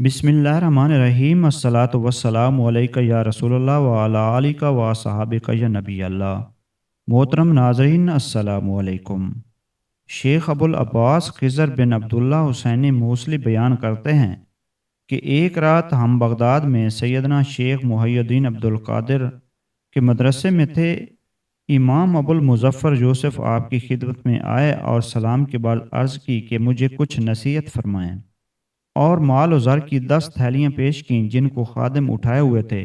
بسم اللہ الرحمن الرحیم الصلاۃ والسلام علیک یا رسول اللہ وعلی آلک و صحابک یا نبی اللہ۔ محترم ناظرین السلام علیکم۔ شیخ ابو العباس خضر بن عبداللہ حسینی موصلی بیان کرتے ہیں کہ ایک رات ہم بغداد میں سیدنا شیخ محی الدین عبد القادر کے مدرسے میں تھے۔ امام ابو المظفر یوسف آپ کی خدمت میں آئے اور سلام کے بعد عرض کی کہ مجھے کچھ نصیحت فرمائیں، اور مال و زر کی 10 تھیلیاں پیش کیں جن کو خادم اٹھائے ہوئے تھے۔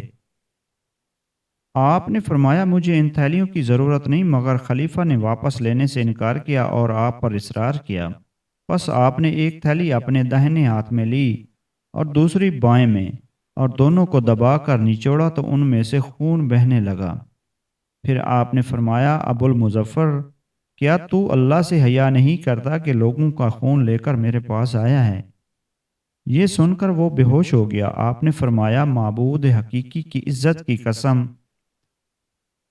آپ نے فرمایا مجھے ان تھیلیوں کی ضرورت نہیں، مگر خلیفہ نے واپس لینے سے انکار کیا اور آپ پر اصرار کیا۔ پس آپ نے ایک تھیلی اپنے داہنے ہاتھ میں لی اور دوسری بائیں میں، اور دونوں کو دبا کر نچوڑا تو ان میں سے خون بہنے لگا۔ پھر آپ نے فرمایا ابو المظفر، کیا تو اللہ سے حیا نہیں کرتا کہ لوگوں کا خون لے کر میرے پاس آیا ہے؟ یہ سن کر وہ بے ہوش ہو گیا۔ آپ نے فرمایا معبود حقیقی کی عزت کی قسم،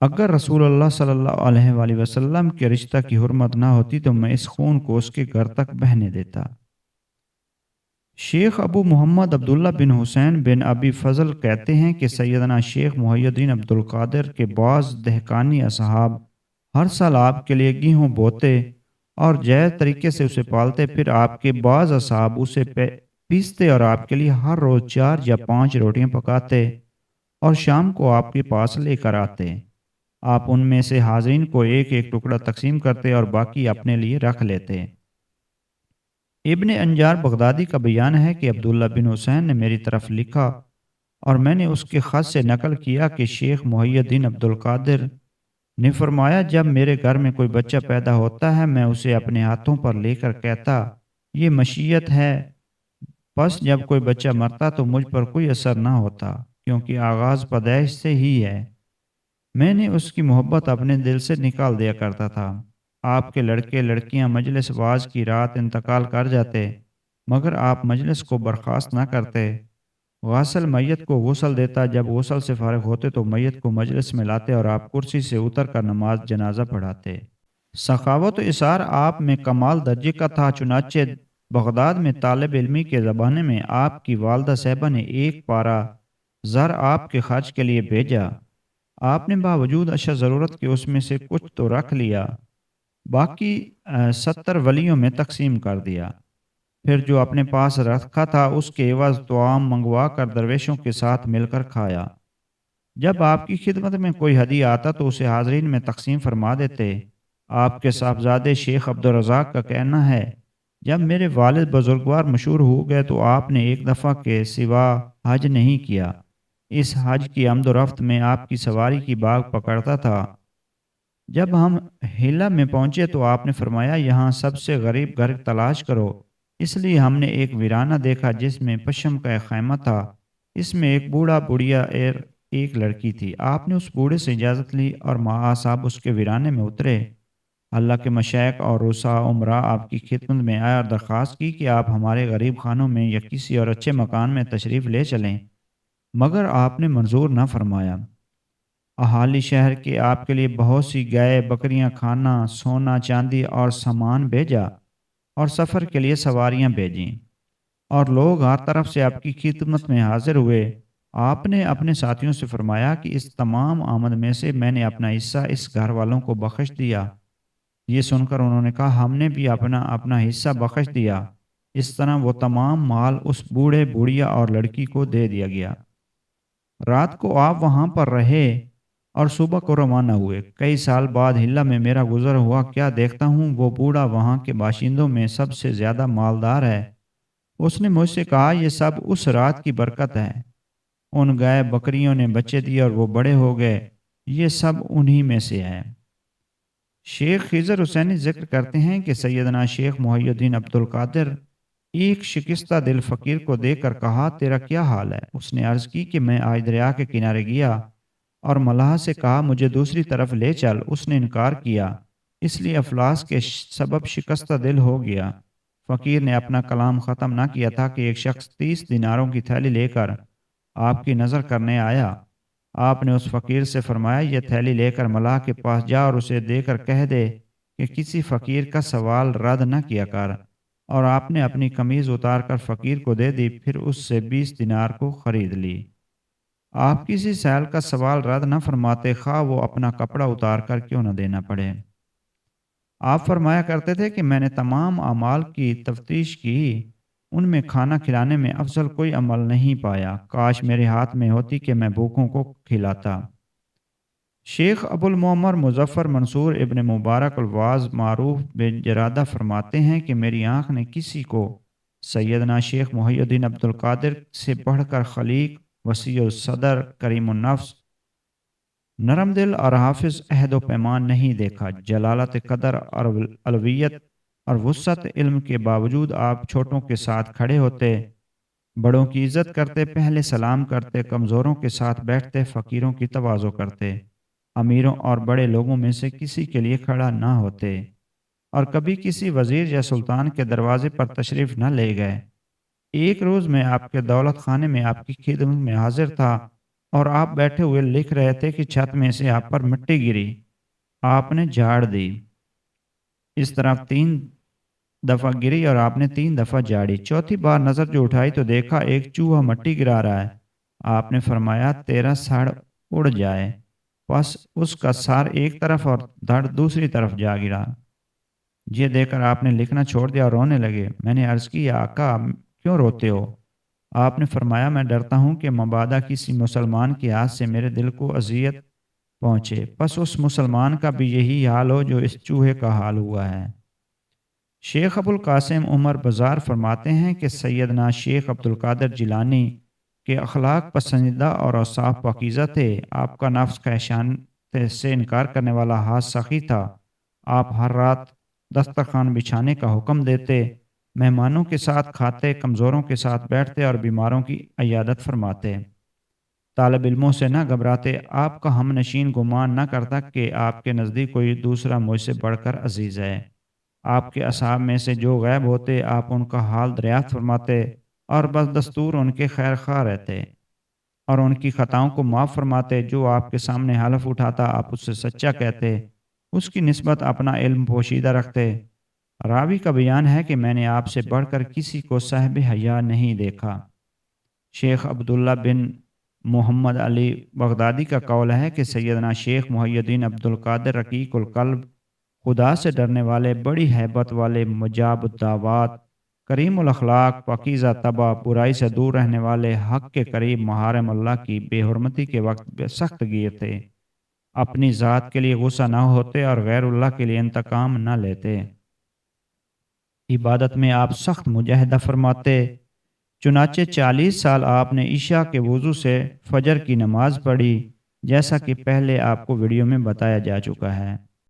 اگر رسول اللہ صلی اللہ علیہ وآلہ وسلم کے رشتہ کی حرمت نہ ہوتی تو میں اس خون کو اس کے گھر تک بہنے دیتا۔ شیخ ابو محمد عبداللہ بن حسین بن ابی فضل کہتے ہیں کہ سیدنا شیخ محی الدین عبد القادر کے بعض دہقانی اصحاب ہر سال آپ کے لیے گیہوں بوتے اور جائز طریقے سے اسے پالتے، پھر آپ کے بعض اصحاب اسے پیستے اور آپ کے لیے ہر روز 4 یا 5 روٹیاں پکاتے اور شام کو آپ کے پاس لے کر آتے۔ آپ ان میں سے حاضرین کو ایک ایک ٹکڑا تقسیم کرتے اور باقی اپنے لیے رکھ لیتے۔ ابن انجار بغدادی کا بیان ہے کہ عبداللہ بن حسین نے میری طرف لکھا اور میں نے اس کے خط سے نقل کیا کہ شیخ محی الدین عبد القادر نے فرمایا جب میرے گھر میں کوئی بچہ پیدا ہوتا ہے میں اسے اپنے ہاتھوں پر لے کر کہتا یہ مشیت ہے، پس جب کوئی بچہ مرتا تو مجھ پر کوئی اثر نہ ہوتا، کیونکہ آغاز پیدائش سے ہی ہے۔ میں نے اس کی محبت اپنے دل سے نکال دیا کرتا تھا۔ آپ کے لڑکے لڑکیاں مجلس واز کی رات انتقال کر جاتے، مگر آپ مجلس کو برخاست نہ کرتے۔ غاسل میت کو غسل دیتا، جب غسل سے فارغ ہوتے تو میت کو مجلس میں لاتے اور آپ کرسی سے اتر کر نماز جنازہ پڑھاتے۔ سخاوت و اثار آپ میں کمال درجے کا تھا، چنانچہ بغداد میں طالب علمی کے زمانے میں آپ کی والدہ صاحبہ نے ایک پارہ زر آپ کے خرچ کے لیے بھیجا۔ آپ نے باوجود اشیاء ضرورت کے اس میں سے کچھ تو رکھ لیا، باقی 70 ولیوں میں تقسیم کر دیا۔ پھر جو اپنے پاس رکھا تھا اس کے عوض طعام منگوا کر درویشوں کے ساتھ مل کر کھایا۔ جب آپ کی خدمت میں کوئی ہدیہ آتا تو اسے حاضرین میں تقسیم فرما دیتے۔ آپ کے صاحبزادے شیخ عبد الرزاق کا کہنا ہے جب میرے والد بزرگوار مشہور ہو گئے تو آپ نے ایک دفعہ کے سوا حج نہیں کیا۔ اس حج کی آمد و رفت میں آپ کی سواری کی باغ پکڑتا تھا۔ جب ہم ہیلا میں پہنچے تو آپ نے فرمایا یہاں سب سے غریب گھر تلاش کرو۔ اس لیے ہم نے ایک ویرانہ دیکھا جس میں پشم کا ایک خیمہ تھا، اس میں ایک بوڑھا بڑھیا اور ایک لڑکی تھی۔ آپ نے اس بوڑھے سے اجازت لی اور ماں صاحب اس کے ویرانے میں اترے۔ اللہ کے مشائخ اور رؤساء عمرا آپ کی خدمت میں آئے اور درخواست کی کہ آپ ہمارے غریب خانوں میں یا کسی اور اچھے مکان میں تشریف لے چلیں، مگر آپ نے منظور نہ فرمایا۔ اہالی شہر کے آپ کے لیے بہت سی گائے بکریاں، کھانا سونا چاندی اور سامان بھیجا اور سفر کے لیے سواریاں بھیجیں، اور لوگ ہر طرف سے آپ کی خدمت میں حاضر ہوئے۔ آپ نے اپنے ساتھیوں سے فرمایا کہ اس تمام آمد میں سے میں نے اپنا حصہ اس گھر والوں کو بخش دیا۔ یہ سن کر انہوں نے کہا ہم نے بھی اپنا اپنا حصہ بخش دیا۔ اس طرح وہ تمام مال اس بوڑھے بوڑھیا اور لڑکی کو دے دیا گیا۔ رات کو آپ وہاں پر رہے اور صبح کو روانہ ہوئے۔ کئی سال بعد ہلا میں میرا گزر ہوا، کیا دیکھتا ہوں وہ بوڑھا وہاں کے باشندوں میں سب سے زیادہ مالدار ہے۔ اس نے مجھ سے کہا یہ سب اس رات کی برکت ہے، ان گائے بکریوں نے بچے دیے اور وہ بڑے ہو گئے، یہ سب انہی میں سے ہے۔ شیخ خضر حسینی ذکر کرتے ہیں کہ سیدنا شیخ محی الدین عبد القادر ایک شکستہ دل فقیر کو دیکھ کر کہا تیرا کیا حال ہے؟ اس نے عرض کی کہ میں آج دریا کے کنارے گیا اور ملاح سے کہا مجھے دوسری طرف لے چل، اس نے انکار کیا، اس لیے افلاس کے سبب شکستہ دل ہو گیا۔ فقیر نے اپنا کلام ختم نہ کیا تھا کہ ایک شخص 30 دیناروں کی تھیلی لے کر آپ کی نظر کرنے آیا۔ آپ نے اس فقیر سے فرمایا یہ تھیلی لے کر ملاح کے پاس جا اور اسے دے کر کہہ دے کہ کسی فقیر کا سوال رد نہ کیا کر۔ اور آپ نے اپنی قمیض اتار کر فقیر کو دے دی، پھر اس سے 20 دینار کو خرید لی۔ آپ کسی سائل کا سوال رد نہ فرماتے، خواہ وہ اپنا کپڑا اتار کر کیوں نہ دینا پڑے۔ آپ فرمایا کرتے تھے کہ میں نے تمام اعمال کی تفتیش کی، ان میں کھانا کھلانے میں افضل کوئی عمل نہیں پایا، کاش میرے ہاتھ میں ہوتی کہ میں بھوکوں کو کھلاتا۔ شیخ ابو المعمر مظفر منصور ابن مبارک الواز معروف بن جرادہ فرماتے ہیں کہ میری آنکھ نے کسی کو سیدنا شیخ محی الدین عبد القادر سے بڑھ کر خلیق، وسیع الصدر، کریم النفس، نرم دل اور حافظ عہد و پیمان نہیں دیکھا۔ جلالت قدر اور علویت اور وسعت علم کے باوجود آپ چھوٹوں کے ساتھ کھڑے ہوتے، بڑوں کی عزت کرتے، پہلے سلام کرتے، کمزوروں کے ساتھ بیٹھتے، فقیروں کی تواضع کرتے، امیروں اور بڑے لوگوں میں سے کسی کے لیے کھڑا نہ ہوتے، اور کبھی کسی وزیر یا سلطان کے دروازے پر تشریف نہ لے گئے۔ ایک روز میں آپ کے دولت خانے میں آپ کی خدمت میں حاضر تھا، اور آپ بیٹھے ہوئے لکھ رہے تھے کہ چھت میں سے آپ پر مٹی گری، آپ نے جھاڑ دی، اس طرف 3 دفعہ گری اور آپ نے 3 دفعہ جھاڑی، چوتھی بار نظر جو اٹھائی تو دیکھا ایک چوہا مٹی گرا رہا ہے۔ آپ نے فرمایا تیرا سر اڑ جائے، پس اس کا سر ایک طرف اور دھڑ دوسری طرف جا گرا۔ یہ دیکھ کر آپ نے لکھنا چھوڑ دیا اور رونے لگے۔ میں نے عرض کی، یا آقا کیوں روتے ہو؟ آپ نے فرمایا میں ڈرتا ہوں کہ مبادا کسی مسلمان کے ہاتھ سے میرے دل کو اذیت پہنچے، پس اس مسلمان کا بھی یہی حال ہو جو اس چوہے کا حال ہوا ہے۔ شیخ ابو القاسم عمر بزار فرماتے ہیں کہ سیدنا شیخ عبد القادر جیلانی کے اخلاق پسندیدہ اور اوصاف پاکیزہ تھے۔ آپ کا نفس خیشان سے انکار کرنے والا ہاتھ سخی تھا۔ آپ ہر رات دسترخوان بچھانے کا حکم دیتے، مہمانوں کے ساتھ کھاتے، کمزوروں کے ساتھ بیٹھتے اور بیماروں کی عیادت فرماتے، طالب علموں سے نہ گھبراتے۔ آپ کا ہم نشین گمان نہ کرتا کہ آپ کے نزدیک کوئی دوسرا مجھ سے بڑھ کر عزیز ہے۔ آپ کے اصحاب میں سے جو غائب ہوتے، آپ ان کا حال دریافت فرماتے اور بس دستور ان کے خیر خواہ رہتے اور ان کی خطاؤں کو معاف فرماتے۔ جو آپ کے سامنے حلف اٹھاتا، آپ اس سے سچا کہتے، اس کی نسبت اپنا علم پوشیدہ رکھتے۔ راوی کا بیان ہے کہ میں نے آپ سے بڑھ کر کسی کو صاحب حیا نہیں دیکھا۔ شیخ عبداللہ بن محمد علی بغدادی کا قول ہے کہ سیدنا شیخ محی الدین عبد القادر رقیق القلب، خدا سے ڈرنے والے، بڑی ہیبت والے، مجاب الدعوات، کریم الاخلاق، پاکیزہ طبع، برائی سے دور رہنے والے، حق کے قریب، محارم اللہ کی بے حرمتی کے وقت سخت گیر تھے، اپنی ذات کے لیے غصہ نہ ہوتے اور غیر اللہ کے لیے انتقام نہ لیتے، عبادت میں آپ سخت مجاہدہ فرماتے۔ چنانچہ 40 سال آپ نے عشاء کے وضو سے فجر کی نماز پڑھی، جیسا کہ پہلے آپ کو ویڈیو میں بتایا جا چکا ہے۔